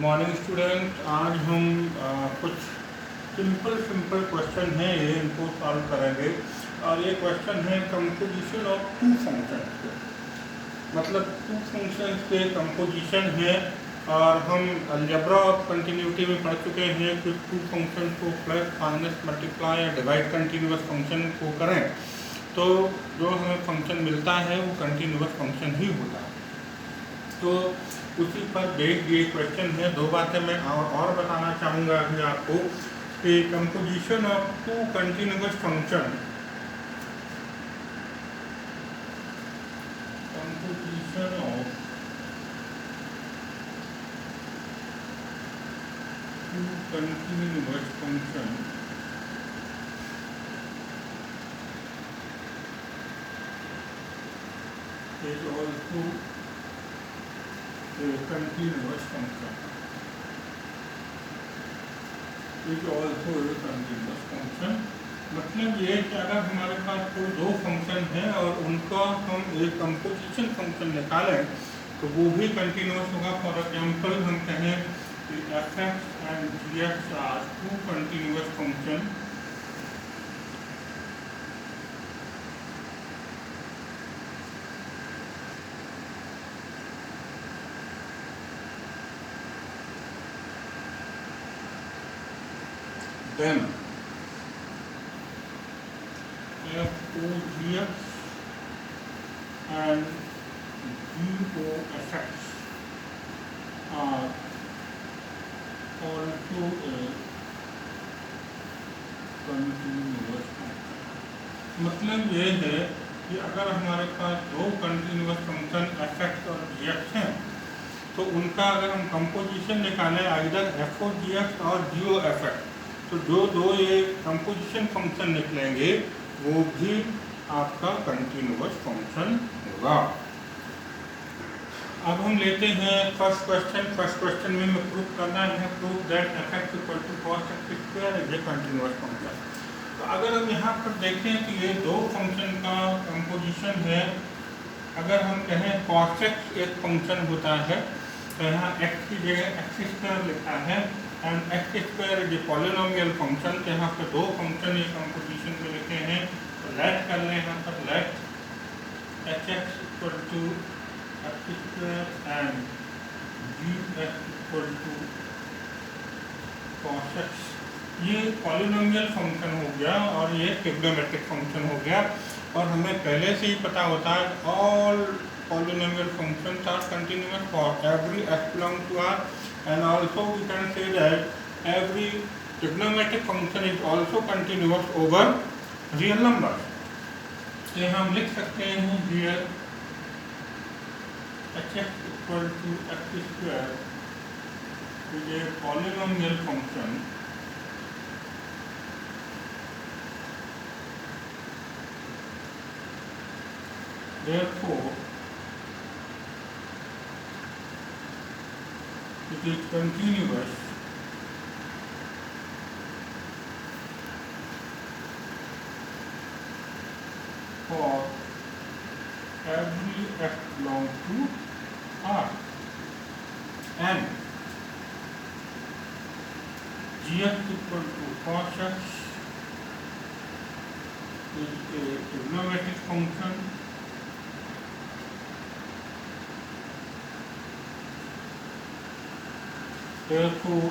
Morning student. आज हम कुछ सिंपल क्वेश्चन हैं, ये इनको सॉल्व करेंगे। और ये क्वेश्चन है कंपोजिशन ऑफ टू फंक्शन, मतलब टू फंक्शंस के कंपोजिशन है। और हम अलजेब्रा ऑफ कंटिन्यूटी में पढ़ चुके हैं कि टू फंक्शन को प्लस माइनस मल्टीप्लाई या डिवाइड कंटिन्यूअस फंक्शन को करें तो जो हमें फंक्शन मिलता है वो कंटिन्यूअस फंक्शन ही होता है। तो उसी पर बेस्ड ये क्वेश्चन है। दो बातें मैं और बताना चाहूँगा अभी आपको कि composition of two continuous function, composition of two continuous function is also a continuous function. is also a continuous function। मतलब ये कि अगर हमारे पास कोई दो फंक्शन है और उनका हम एक कंपोजिशन फंक्शन निकालें तो वो भी कंटिन्यूस होगा। फॉर एग्जांपल हम कहें कि f(x) and g(x) are two continuous function, then f(o)(g(x) and g(o)(f(x) are also a continuous function. मतलब ये है कि अगर हमारे पास दो कंटिन्यूअस फंक्शन f(x) और g(x) हैं तो उनका अगर हम कंपोजिशन निकालें आइदर f(o)(g(x) और g(o)(f(x) तो जो दो ये कंपोजिशन फंक्शन निकलेंगे वो भी आपका कंटिन्यूअस फंक्शन होगा। अब हम लेते हैं फर्स्ट क्वेश्चन में हमें प्रूव करना है prove that f(x) = cos x² is a continuous function. तो अगर हम यहाँ पर देखें कि ये दो फंक्शन का कंपोजिशन है, अगर हम कहें cos x एक फंक्शन होता है तो यहाँ x की जगह x² लिखा है and x² is a polynomial function. तो यहाँ पे दो फंक्शन ये कंपोजिशन में लिखे हैं तो लेट कर लें यहाँ पर let h(x) = x² and g(x) = cos x। ये पॉलिनोमियल फंक्शन हो गया और ये ट्रिग्नोमेट्रिक फंक्शन हो गया। और हमें पहले से ही पता होता है all polynomial functions are continuous for every x belongs to R, and also we can say that every trigonometric function is also continuous over real numbers। तो हम लिख सकते हैं here h(x) = x² is a polynomial function therefore it is continuous for every x belongs to R, and g(x) = cos x is a trigonometric function therefore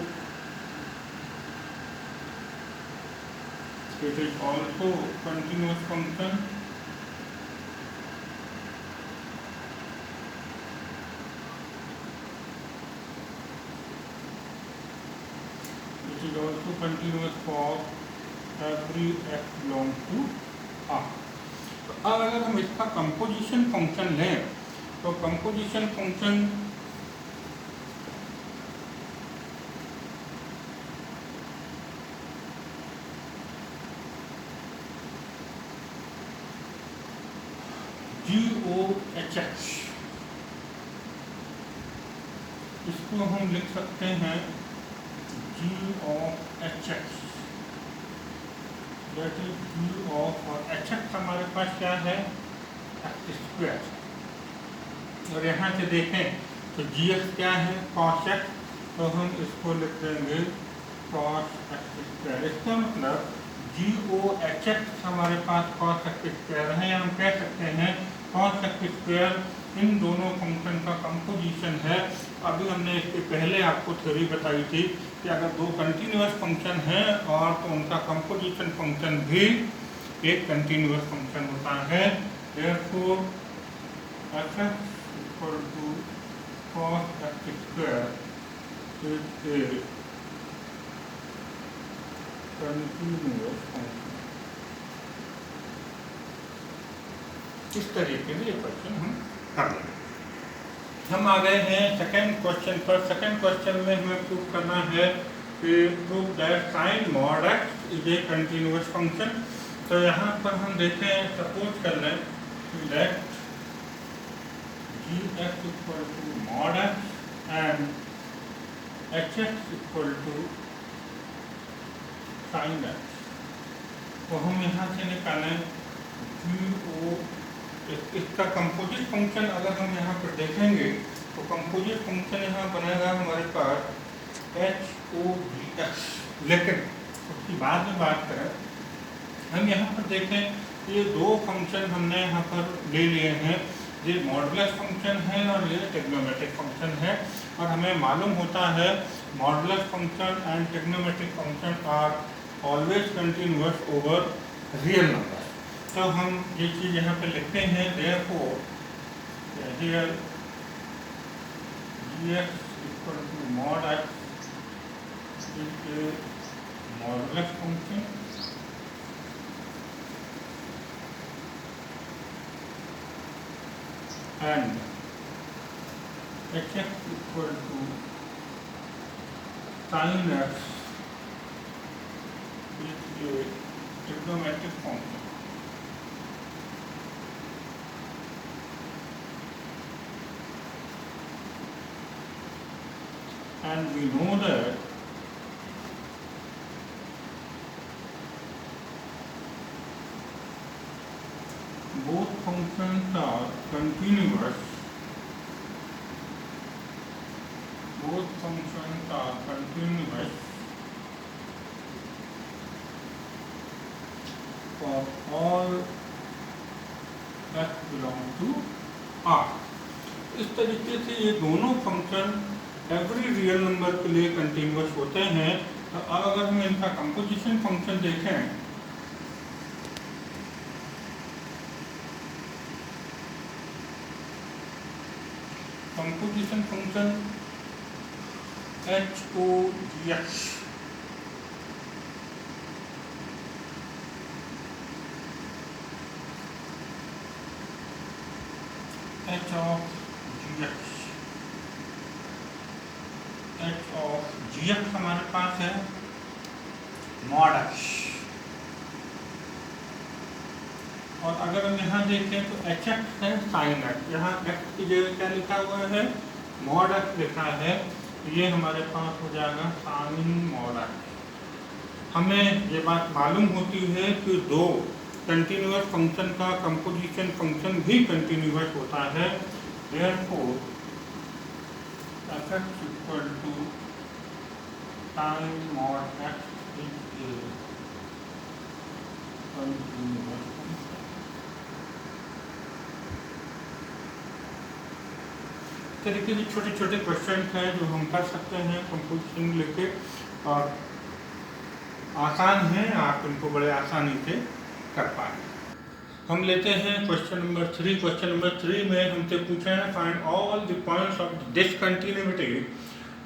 it is also continuous function it is also continuous for every x belongs to R। तो अब अगर हम इसका composition function लें तो composition function g(o)(h(x) इसको हम लिख सकते हैं g(h(x) दैट इज g(h(x) हमारे पास क्या है x²। और यहाँ से देखें तो gx क्या है cos x तो हम इसको लिख देंगे cos x²। इसका मतलब GOHX हमारे पास cos x² है, या हम कह सकते हैं cos x² इन दोनों फंक्शन का कंपोजिशन है। अभी हमने इसके पहले आपको थ्योरी बताई थी कि अगर दो कंटिन्यूअस फंक्शन हैं और तो उनका कंपोजिशन फंक्शन भी एक कंटिन्यूअस फंक्शन होता है। Therefore f(x) equal to cos x² is a continuous function। इस तरीके से ये क्वेश्चन हम कर लेंगे। हम आ गए हैं सेकेंड क्वेश्चन पर। सेकेंड क्वेश्चन में हमें प्रूव करना है कि prove that sin mod x is a continuous function. तो यहाँ पर हम देखें, सपोज कर लें that gx equal to mod x and hx equal to sin x। तो हम यहाँ से निकालें GO, इसका कंपोजिट फंक्शन अगर हम यहाँ पर देखेंगे तो कंपोजिट फंक्शन यहाँ बनेगा हमारे पास HOGX। लेकिन उसकी बाद में बात करें, हम यहाँ पर देखें ये दो फंक्शन हमने यहाँ पर ले लिए हैं, ये मॉडुलस फंक्शन है और ये ट्रिग्नोमेट्रिक फंक्शन है। और हमें मालूम होता है modulus function and trigonometric function are always continuous over real number. तो हम ये चीज़ यहाँ पे लिखते हैं, therefore here gx equal to mod x is a modulus function and hx equal to sin x is a trigonometric function। And we know that both functions are continuous. Both functions are continuous for all x belong to R। इस तरीके से ये दोनों function every real number के लिए continuous होते हैं। तो अब अगर हम इनका कंपोजिशन फंक्शन देखें, composition function HOGX h of gx हमारे पास है mod x। और अगर हम यहाँ देखें तो hx है sin x। यहाँ x की जगह क्या लिखा हुआ है, mod x लिखा है, ये हमारे पास हो जाएगा sin mod x। हमें ये बात मालूम होती है कि दो कंटिन्यूअस फंक्शन का कंपोजिशन फंक्शन भी कंटिन्यूअस होता है। Therefore f(x) equal to sin mod x is a continuous function। इस तरीके के छोटे छोटे क्वेश्चन हैं जो हम कर सकते हैं कंपोजिशन लेके, और आसान है, आप इनको बड़े आसानी से कर पाएंगे। हम लेते हैं क्वेश्चन नंबर 3। क्वेश्चन नंबर 3 में हमसे पूछा है find all the points of discontinuity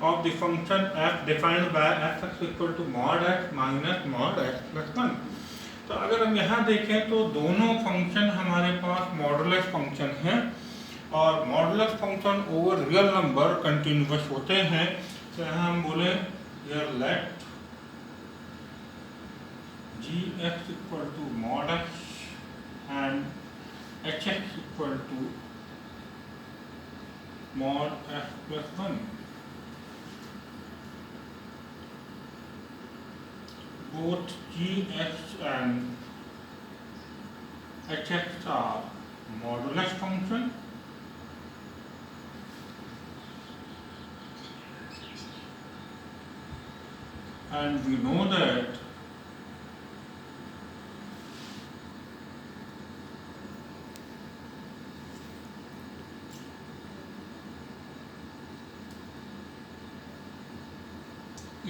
of the function f defined by f(x) equal to mod x minus mod x plus 1। तो अगर हम यहाँ देखें तो दोनों फंक्शन हमारे पास मॉडुलस फंक्शन हैं और modulus function over real number continuous होते हैं। तो यहाँ हम बोले let gx equal to mod x and hx equal to mod f plus 1। Both gx and hx are modulus function and we know that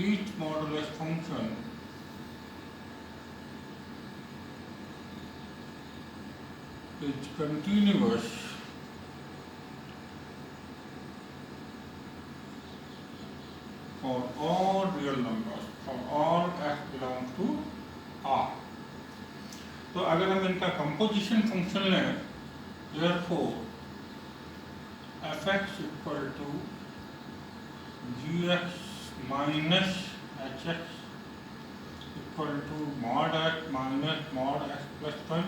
each modulus function is continuous for all real numbers, for all x belong to R. तो अगर हम इनका composition function लें, therefore fx equal to gx minus hx equal to mod x minus mod x plus 1।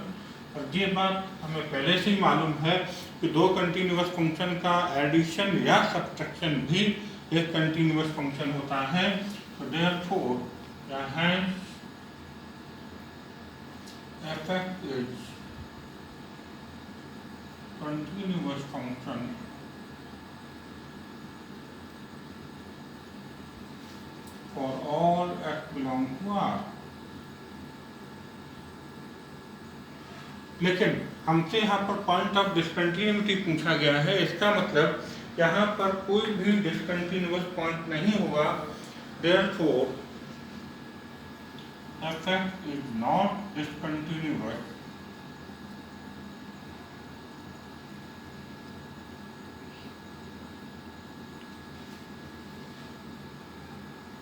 और ये बात हमें पहले से ही मालूम है कि दो कंटिन्यूअस फंक्शन का एडिशन या सब्ट्रैक्शन भी एक कंटिन्यूअस फंक्शन होता है। तो देयरफॉर यहाँ fx is continuous function for all x belong to R। लेकिन हमसे यहाँ पर पॉइंट ऑफ डिसकंटिन्यूटी पूछा गया है, इसका मतलब यहाँ पर कोई भी डिसकंटिन्यूअस पॉइंट नहीं होगा। Therefore fx is not discontinuous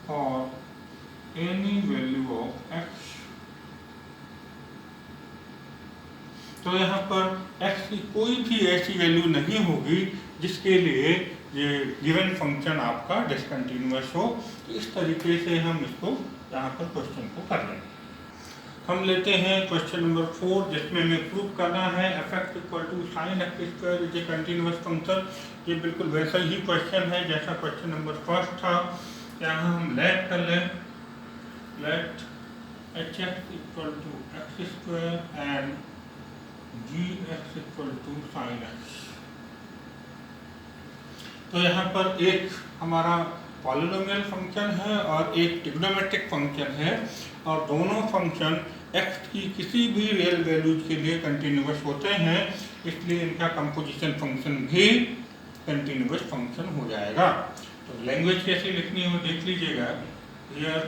for any value of x। तो यहाँ पर x की कोई भी ऐसी वैल्यू नहीं होगी जिसके लिए ये गिवन फंक्शन आपका डिसकंटिन्यूअस हो। तो इस तरीके से हम इसको यहाँ पर क्वेश्चन को कर लेंगे। हम लेते हैं क्वेश्चन नंबर 4, जिसमें हमें प्रूव करना है fx equal to sine x square is a continuous function. ये बिल्कुल वैसा ही क्वेश्चन है जैसा क्वेश्चन नंबर 1 था। यहाँ हम लेट कर लें, let hx equal to x square and gx equal to sine x. तो यहाँ पर एक हमारा पॉलिनोमियल फंक्शन है और एक ट्रिग्नोमेट्रिक फंक्शन है, और दोनों फंक्शन x की किसी भी रियल वैल्यूज के लिए कंटिन्यूअस होते हैं, इसलिए इनका कंपोजिशन फंक्शन भी कंटिन्यूअस फंक्शन हो जाएगा। तो लैंग्वेज कैसे लिखनी हो देख लीजिएगा। Here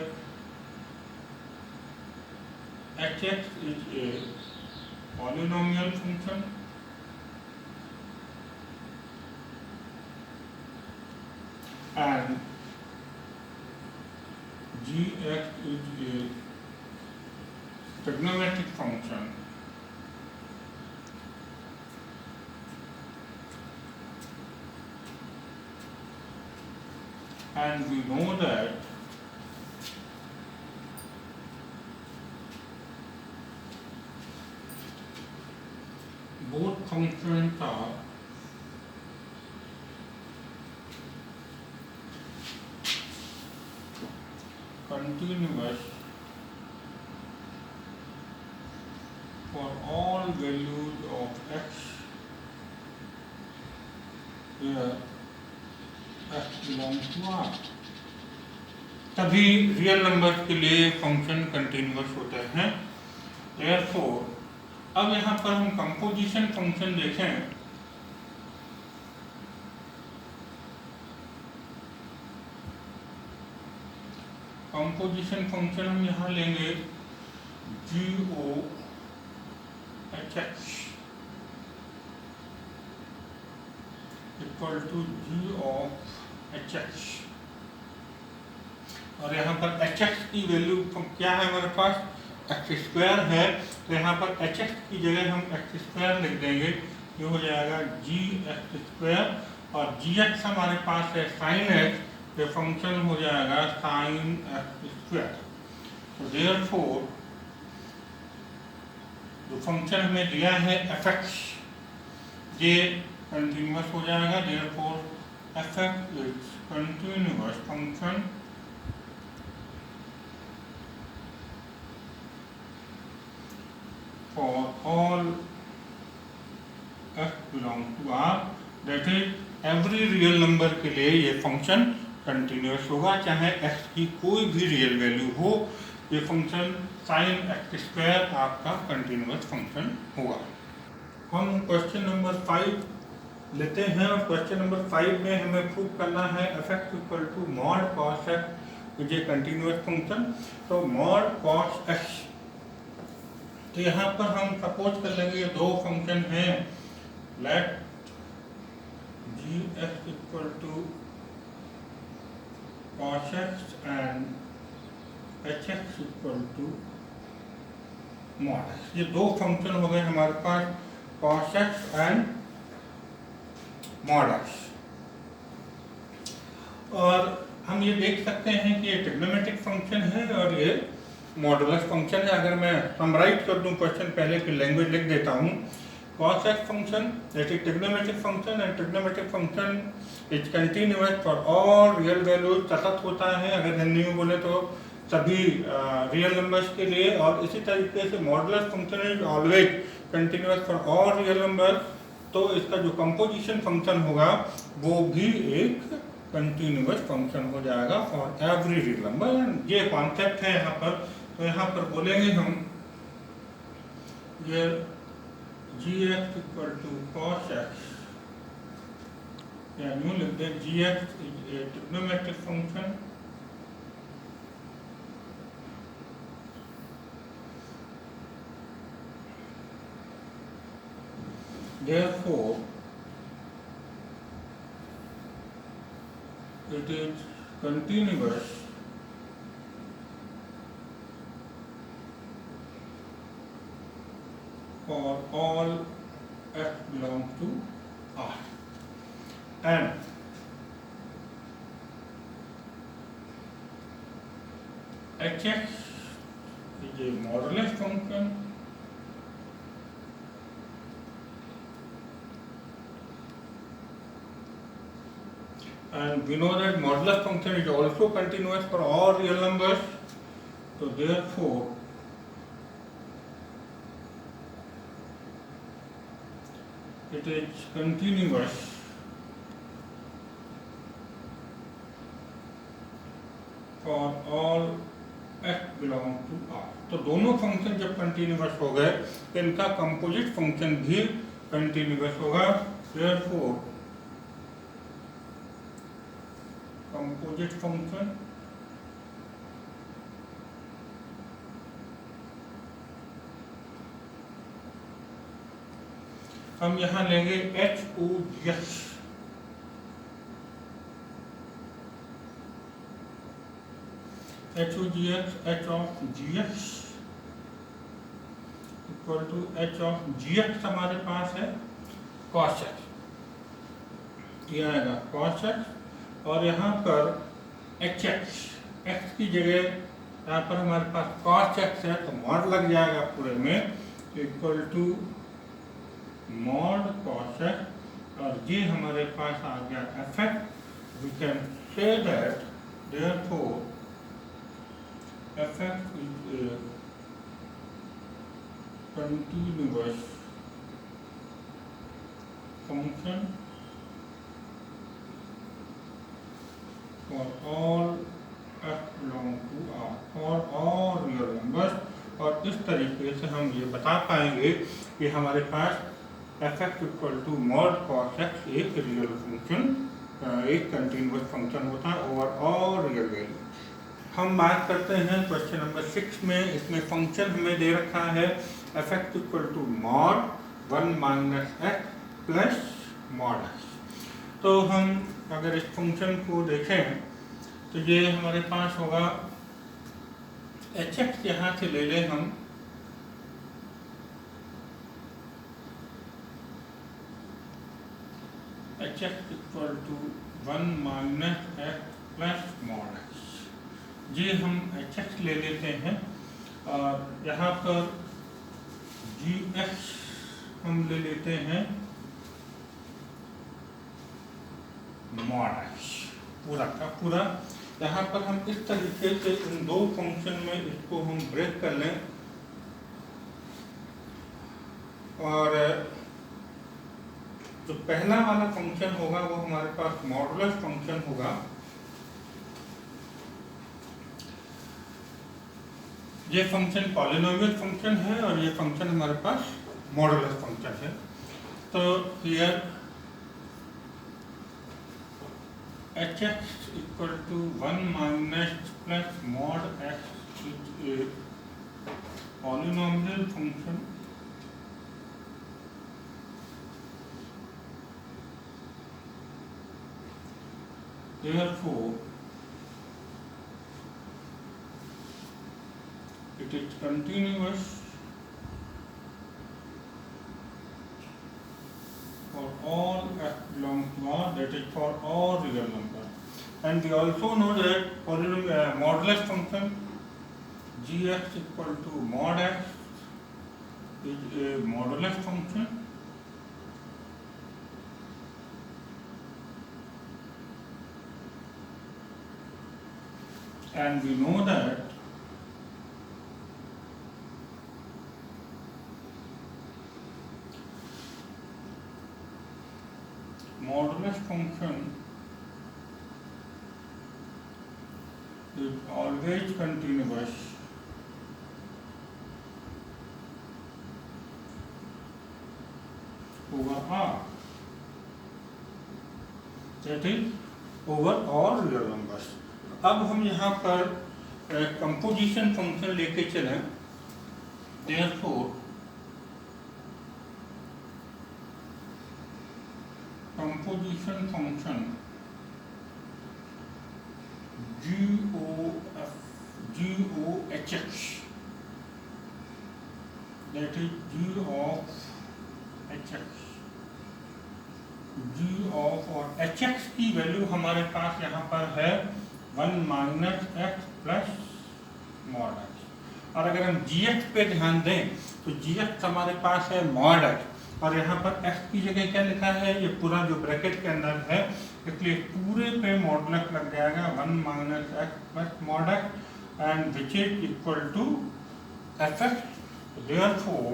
hx is a polynomial function and gx is a trigonometric function and we know that both functions are continuous for all values of x where x belongs to R। तभी real number के लिए function continuous होते हैं। Therefore, अब यहाँ पर हम composition function देखें, कंपोजिशन फंक्शन हम यहाँ लेंगे GOHX equal to G of HX, और यहाँ पर HX की वैल्यू क्या है हमारे पास, एक्स स्क्वायर है, तो यहाँ पर HX की जगह हम एक्स स्क्वायर लिख देंगे। ये हो जाएगा GX स्क्वायर, और GX हमारे पास है साइन एक्स, ये फंक्शन हो जाएगा साइन एक्स स्क्वायर। तो देयरफॉर जो फंक्शन हमें दिया है fx, ये कंटिन्यूअस हो जाएगा। Therefore fx is continuous function for all x belong to R, that is every real number के लिए ये फंक्शन कंटिन्यूस होगा, चाहे x की कोई भी रियल वैल्यू हो, ये फंक्शन sin x² आपका कंटिन्यूस फंक्शन होगा। हम क्वेश्चन नंबर 5 लेते हैं और क्वेश्चन नंबर 5 में हमें प्रूव करना है f(x) = mod cos x is a continuous function. तो mod cos x, तो यहाँ पर हम सपोज कर लेंगे ये दो फंक्शन हैं, late g(x) = cos x and h(x) = mod x। ये दो फंक्शन हो गए हमारे पास cos x and mod x। और हम ये देख सकते हैं कि ये ट्रिग्नोमेट्रिक फंक्शन है और ये मॉडुलस फंक्शन है। अगर मैं समराइज कर दूं क्वेश्चन, पहले की लैंग्वेज लिख देता हूँ। cos x function that is trigonometric function and trigonometric function is continuous for all real values, सतत होता है अगर हिंदी में बोले तो सभी रियल नंबर्स के लिए। और इसी तरीके से modulus function is always continuous for all real numbers. तो इसका जो कंपोजिशन फंक्शन होगा वो भी एक कंटिन्यूअस फंक्शन हो जाएगा फॉर एवरी रियल नंबर। ये कॉन्सेप्ट है यहाँ पर। तो यहाँ पर बोलेंगे हम ये g(x) = cos x, या यूँ लिख दें g(x) is a trigonometric function therefore it is continuous for all x belongs to R, and hx is a modulus function and we know that modulus function is also continuous for all real numbers. So therefore it is continuous for all x belong to R। तो दोनों function जब continuous हो गए तो इनका composite function भी continuous होगा। therefore composite function हम यहाँ लेंगे HOGX, HOGX h of gx equal to h of gx हमारे पास है cos x, ये आएगा cos x और यहाँ पर hx, x की जगह यहाँ पर हमारे पास cos x है तो मॉड लग जाएगा पूरे में, equal to mod cos x और ये हमारे पास आ गया f(x). We can say that therefore f(x) is a continuous function for all x belong to R, for all real numbers। और इस तरीके से हम ये बता पाएंगे कि हमारे पास f(x) = mod cos x एक रियल फंक्शन, एक कंटिन्यूअस फंक्शन होता है ओवर ऑल रियल वैल्यू। हम बात करते हैं क्वेश्चन नंबर 6 में। इसमें फंक्शन हमें दे रखा है f(x) = mod 1 - x plus mod x। तो हम अगर इस फंक्शन को देखें तो ये हमारे पास होगा hx, यहाँ से ले लें हम hx = 1 - x plus mod x। ये हम hx ले लेते हैं और यहाँ पर gx हम ले लेते हैं mod x, पूरा का पूरा। यहाँ पर हम इस तरीके से इन दो फंक्शन में इसको हम ब्रेक कर लें और जो पहला वाला फंक्शन होगा वो हमारे पास मॉडुलस फंक्शन होगा ये फंक्शन पॉलिनोमियल फंक्शन है और ये फंक्शन हमारे पास मॉडुलस फंक्शन है। तो here h x equal to 1 minus plus mod x is a polynomial function therefore it is continuous for all x belongs to R, that is for all real numbers. And we also know that polynomial modulus function gx equal to mod x is a modulus function. And we know that modulus function is always continuous over R, that is over all real numbers. अब हम यहाँ पर composition function लेके चलें, therefore composition function GOHX, that is G of HX, G of और HX की value हमारे पास यहाँ पर है 1 minus x plus mod x. और अगर हम gx पे ध्यान दें तो gx हमारे पास है मॉड एक्स और यहाँ पर x की जगह क्या लिखा है, ये पूरा जो ब्रैकेट के अंदर है, इसलिए पूरे पे मॉडुलस लग जाएगा 1 minus x plus mod x and which is equal to fx। Therefore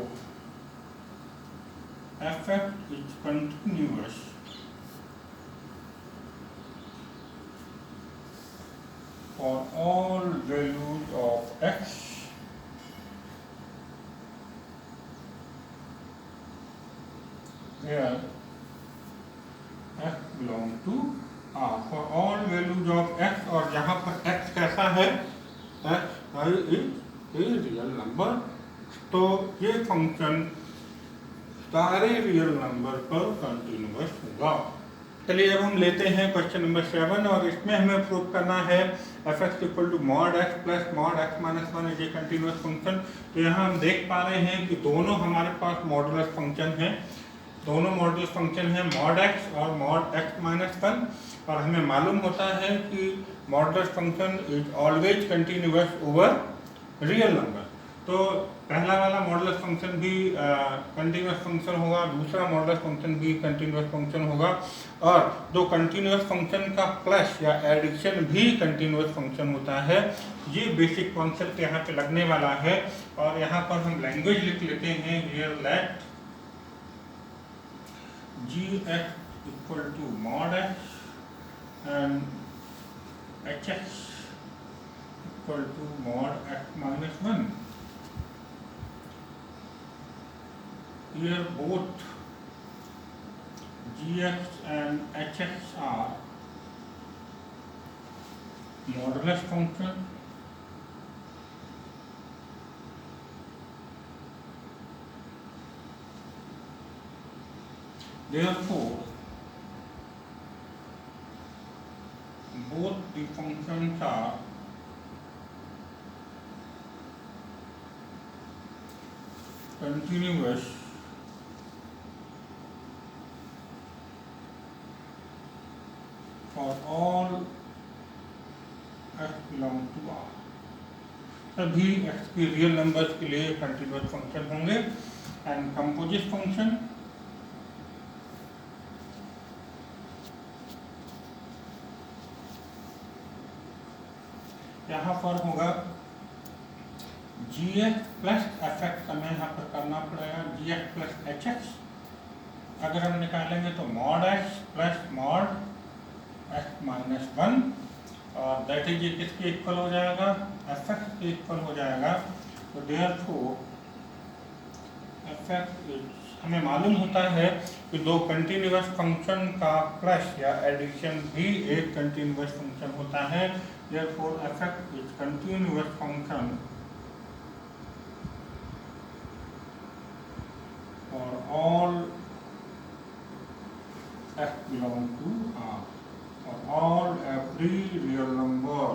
fx is continuous for all values of x where x belong to R, for all values of x, और यहाँ पर x कैसा है, x is a real number। तो ये function सारे real number पर continuous होगा। चलिए अब हम लेते हैं क्वेश्चन नंबर 7 और इसमें हमें प्रूव करना है fx equal to mod x plus mod x minus 1 is a continuous function. तो यहाँ हम देख पा रहे हैं कि दोनों हमारे पास मॉडुलस फंक्शन हैं, दोनों मॉडुलस फंक्शन हैं मॉड एक्स और मॉड एक्स माइनस 1, और हमें मालूम होता है कि modulus function is always continuous over real number. तो पहला वाला मॉडुलस फंक्शन भी कंटिन्यूअस फंक्शन होगा, दूसरा मॉडुलस फंक्शन भी कंटिन्यूअस फंक्शन होगा, और जो कंटिन्यूअस फंक्शन का प्लस या एडिशन भी कंटिन्यूअस फंक्शन होता है। ये बेसिक कॉन्सेप्ट यहाँ पे लगने वाला है। और यहाँ पर हम लैंग्वेज लिख लेते हैं, here let gx equal to mod x and hx equal to mod x minus 1। Here both gx and hx are modulus function, therefore both the functions are continuous for all x belong to R। सभी x के real numbers के लिए continuous function होंगे। And composite function यहाँ पर होगा gx plus fx, हमें यहाँ पर करना पड़ेगा gx प्लस hx। अगर हम निकालेंगे तो mod x plus mod x minus 1 और दैट इज ये किसके इक्वल हो जाएगा, एफ(x) के इक्वल हो जाएगा। तो देयरफॉर एफ(x) हमें मालूम होता है कि दो कंटिन्यूअस फंक्शन का प्लस या एडिशन भी एक कंटिन्यूअस फंक्शन होता है। देयरफॉर एफ(x) is continuous function for all x belong to R और ऑल एवरी रियल नंबर।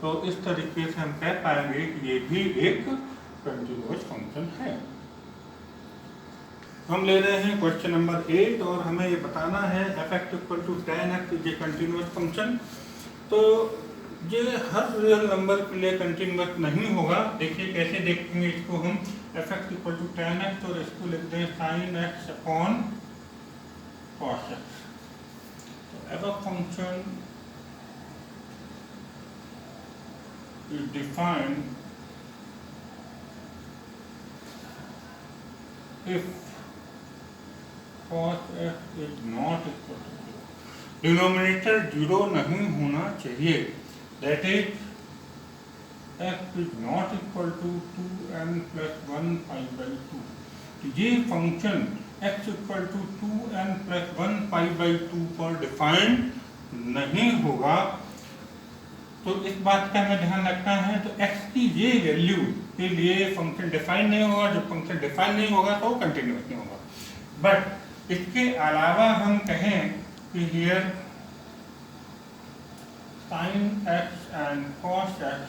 तो इस तरीके से हम कह पाएंगे कि ये भी एक कंटिन्यूअस फंक्शन है। हम ले रहे हैं क्वेश्चन नंबर 8 और हमें ये बताना है f(x) equal to tan x is a continuous function. तो ये हर रियल नंबर के लिए कंटिन्यूअस नहीं होगा। देखिए कैसे देखेंगे इसको हम, f(x) equal to tan x और इसको लिख दें sin x upon cos x। तो F function is defined if cos x is not equal to 0, denominator 0 नहीं होना चाहिए। That is x is not equal to 2n plus 1 pi by 2। ये function x equal to 2n plus 1 pi by 2 पर defined नहीं होगा। तो इस बात का हमें ध्यान रखना है। तो x की ये वैल्यू के लिए फंक्शन डिफाइन नहीं होगा। जब फंक्शन डिफाइन नहीं होगा तो कंटिन्यूअस नहीं होगा। बट इसके अलावा हम कहें कि here sin x and cos x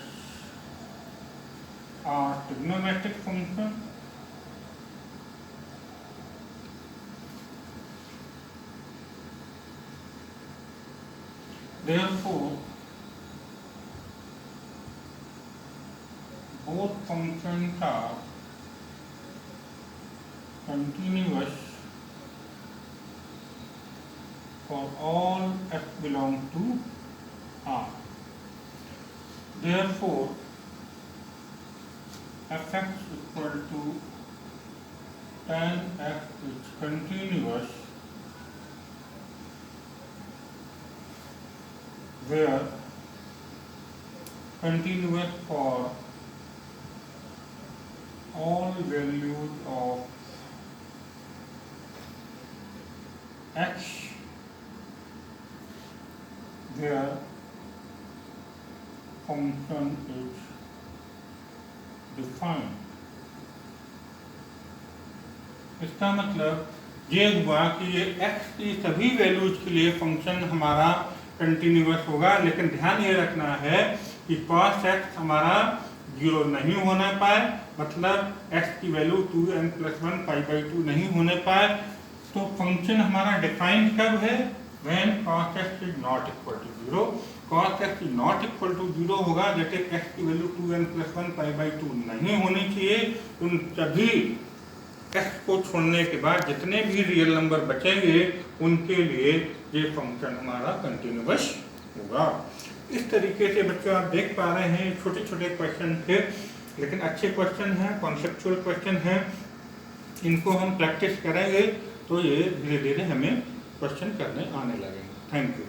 are trigonometric function therefore both functions are continuous for all x belong to R. Therefore, f(x) equal to tan x is continuous where continuous for all values of x where function is defined। इसका मतलब ये हुआ कि ये x की सभी values के लिए फंक्शन हमारा कंटिन्यूअस होगा। लेकिन ध्यान ये रखना है कि cos x हमारा 0 नहीं होने पाए, मतलब x की value 2n plus 1 pi by 2 नहीं होने पाए। तो फंक्शन हमारा डिफाइन कब है, when cos x is not equal to 0। cos x is not equal to 0 होगा, जैसे x की value 2n plus 1 pi by 2 नहीं होनी चाहिए। उन सभी x को छोड़ने के बाद जितने भी रियल नंबर बचेंगे उनके लिए ये फंक्शन हमारा कंटिन्यूअस होगा। इस तरीके से बच्चों आप देख पा रहे हैं, छोटे छोटे क्वेश्चन थे लेकिन अच्छे क्वेश्चन हैं, कॉन्सेप्चुअल क्वेश्चन हैं। इनको हम प्रैक्टिस करेंगे तो ये धीरे धीरे हमें क्वेश्चन करने आने लगेंगे। Thank you.